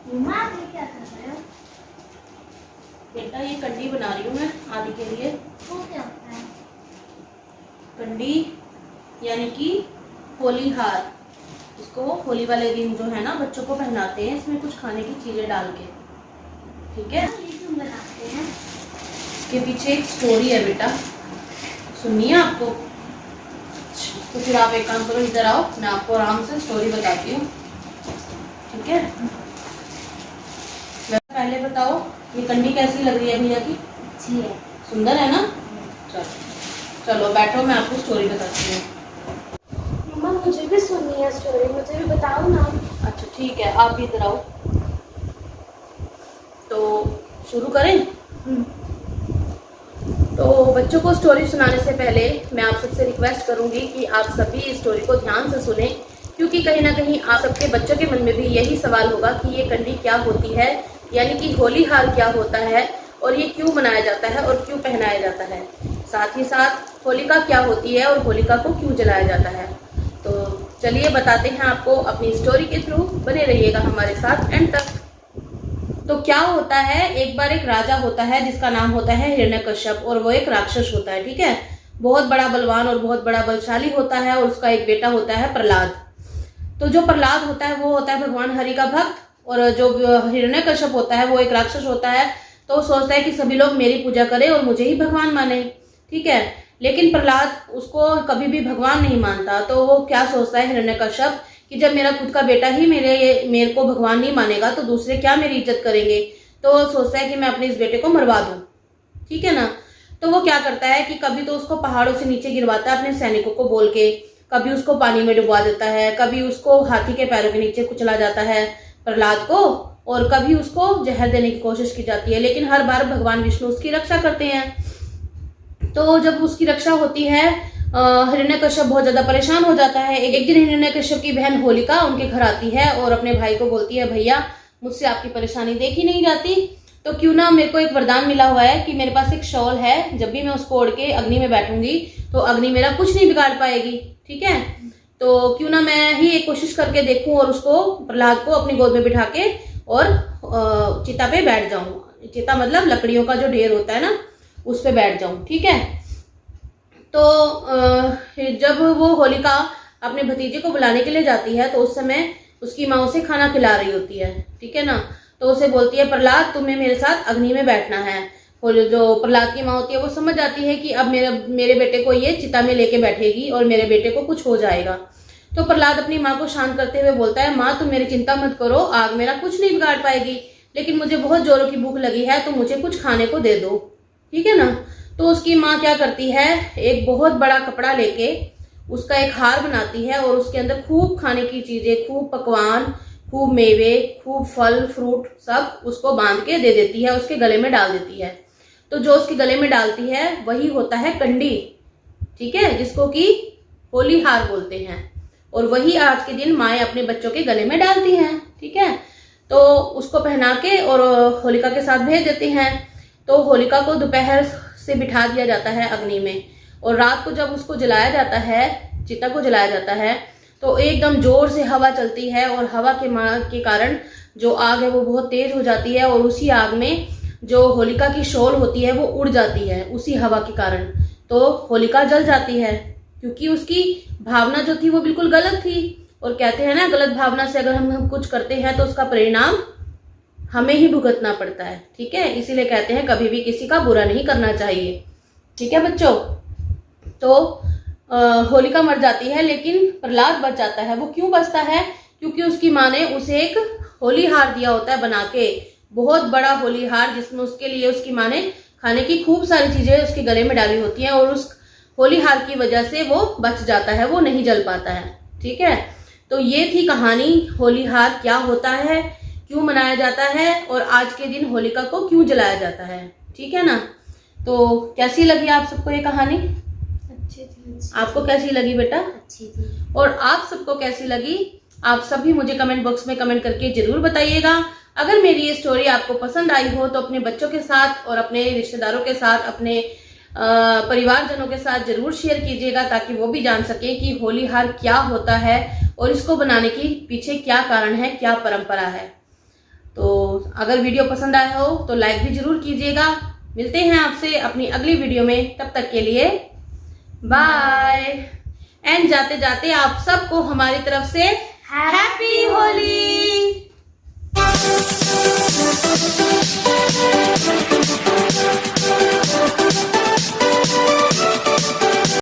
मम्मा आप ये क्या कर रहे हो? बेटा ये कंडी बना रही हूँ मैं आदि के लिए। वो क्या होता है? कंडी यानी कि होली हार। इसको होली वाले दिन जो है ना बच्चों को पहनाते हैं, इसमें कुछ खाने की चीजें डाल के। ठीक है, ये क्यों बनाते हैं? इसके पीछे एक स्टोरी है बेटा, सुनिए आपको। तो फिर आप एक काम करो, इधर आओ, मैं आपको आराम से स्टोरी बताती हूँ। ठीक है, पहले बताओ ये कंडी कैसी लग रही है भैया की? अच्छी है। सुंदर है ना? चलो चलो बैठो, मैं आपको स्टोरी बताती हूँ। मम्मा मुझे भी सुननी है स्टोरी, मुझे भी बताओ ना। अच्छा ठीक है, आप भी इधर आओ। तो शुरू करें? तो बच्चों को स्टोरी सुनाने से पहले मैं आप सबसे रिक्वेस्ट करूंगी कि आप सभी इस स्टोरी को ध्यान से सुने, क्योंकि कहीं ना कहीं आप सबके बच्चों के मन में भी यही सवाल होगा कि ये कंडी क्या होती है, यानी कि होली हार क्या होता है, और ये क्यों मनाया जाता है और क्यों पहनाया जाता है। साथ ही साथ होलिका क्या होती है और होलिका को क्यों जलाया जाता है। तो चलिए बताते हैं आपको अपनी स्टोरी के थ्रू, बने रहिएगा हमारे साथ एंड तक। तो क्या होता है, एक बार एक राजा होता है जिसका नाम होता है हिरण्यकश्यप, और वो एक राक्षस होता है। ठीक है, बहुत बड़ा बलवान और बहुत बड़ा बलशाली होता है, और उसका एक बेटा होता है प्रहलाद। तो जो प्रहलाद होता है वो होता है भगवान हरि का भक्त, और जो हिरण्यकश्यप होता है वो एक राक्षस होता है। तो वो सोचता है कि सभी लोग मेरी पूजा करें और मुझे ही भगवान माने। ठीक है, लेकिन प्रहलाद उसको कभी भी भगवान नहीं मानता। तो वो क्या सोचता है हिरण्यकश्यप कि जब मेरा खुद का बेटा ही मेरे को भगवान नहीं मानेगा तो दूसरे क्या मेरी इज्जत करेंगे। तो वो सोचता है कि मैं अपने इस बेटे को मरवा दूं। ठीक है ना। तो वो क्या करता है कि कभी तो उसको पहाड़ों से नीचे गिरवाता है अपने सैनिकों को बोल के, कभी उसको पानी में डुबा देता है, कभी उसको हाथी के पैरों के नीचे कुचला जाता है प्रहलाद को, और कभी उसको जहर देने की कोशिश की जाती है। लेकिन हर बार भगवान विष्णु उसकी रक्षा करते हैं। तो जब उसकी रक्षा होती है, हिरण्यकश्यप बहुत ज्यादा परेशान हो जाता है। एक दिन हिरण्यकश्यप की बहन होलिका उनके घर आती है और अपने भाई को बोलती है, भैया मुझसे आपकी परेशानी देखी नहीं जाती, तो क्यों ना, मेरे को एक वरदान मिला हुआ है कि मेरे पास एक शॉल है, जब भी मैं उसको ओढ़ के अग्नि में बैठूंगी तो अग्नि मेरा कुछ नहीं बिगाड़ पाएगी। ठीक है, तो क्यों ना मैं ही एक कोशिश करके देखूं और उसको, प्रहलाद को अपनी गोद में बिठा के और चिता पे बैठ जाऊं। चिता मतलब लकड़ियों का जो ढेर होता है ना, उस पे बैठ जाऊं। ठीक है, तो जब वो होलिका अपने भतीजे को बुलाने के लिए जाती है तो उस समय उसकी माँ उसे खाना खिला रही होती है। ठीक है ना, तो उसे बोलती है, प्रहलाद तुम्हें मेरे साथ अग्नि में बैठना है। और जो प्रहलाद की माँ होती है वो समझ जाती है कि अब मेरे बेटे को ये चिता में लेके बैठेगी और मेरे बेटे को कुछ हो जाएगा। तो प्रहलाद अपनी माँ को शांत करते हुए बोलता है, माँ तुम मेरी चिंता मत करो, आग मेरा कुछ नहीं बिगाड़ पाएगी, लेकिन मुझे बहुत जोरों की भूख लगी है तो मुझे कुछ खाने को दे दो। ठीक है ना। तो उसकी माँ क्या करती है, एक बहुत बड़ा कपड़ा लेके उसका एक हार बनाती है और उसके अंदर खूब खाने की चीजें, खूब पकवान, खूब मेवे, खूब फल फ्रूट सब उसको बांध के दे देती है, उसके गले में डाल देती है। तो जो उसके गले में डालती है वही होता है कंडी। ठीक है, जिसको कि होली हार बोलते हैं, और वही आज के दिन माएँ अपने बच्चों के गले में डालती हैं। ठीक है, तो उसको पहना के और होलिका के साथ भेज देते हैं। तो होलिका को दोपहर से बिठा दिया जाता है अग्नि में, और रात को जब उसको जलाया जाता है, चिता को जलाया जाता है, तो एकदम जोर से हवा चलती है, और हवा के कारण जो आग है वो बहुत तेज हो जाती है, और उसी आग में जो होलिका की शॉल होती है वो उड़ जाती है उसी हवा के कारण। तो होलिका जल जाती है, क्योंकि उसकी भावना जो थी वो बिल्कुल गलत थी। और कहते हैं ना, गलत भावना से अगर हम कुछ करते हैं तो उसका परिणाम हमें ही भुगतना पड़ता है। ठीक है, इसीलिए कहते हैं कभी भी किसी का बुरा नहीं करना चाहिए। ठीक है बच्चों, तो होलिका मर जाती है लेकिन प्रहलाद बच जाता है। वो क्यों बचता है, क्योंकि उसकी माँ ने उसे एक होली हार दिया होता है बना के, बहुत बड़ा होली हार, जिसमें उसके लिए उसकी माँ ने खाने की खूब सारी चीजें उसके गले में डाली होती हैं, और उस होली हार की वजह से वो बच जाता है, वो नहीं जल पाता है। ठीक है, तो ये थी कहानी, होली हार क्या होता है, क्यों मनाया जाता है, और आज के दिन होलिका को क्यों जलाया जाता है। ठीक है ना। तो कैसी लगी आप सबको ये कहानी? अच्छी थी। आपको कैसी लगी बेटा? अच्छी थी। और आप सबको कैसी लगी, आप सभी मुझे कमेंट बॉक्स में कमेंट करके जरूर बताइएगा। अगर मेरी ये स्टोरी आपको पसंद आई हो तो अपने बच्चों के साथ और अपने रिश्तेदारों के साथ, अपने परिवारजनों के साथ जरूर शेयर कीजिएगा, ताकि वो भी जान सकें कि होली हार क्या होता है और इसको बनाने की पीछे क्या कारण है, क्या परंपरा है। तो अगर वीडियो पसंद आया हो तो लाइक भी जरूर कीजिएगा। मिलते हैं आपसे अपनी अगली वीडियो में, तब तक के लिए बाय। एंड जाते जाते आप सबको हमारी तरफ से हैप्पी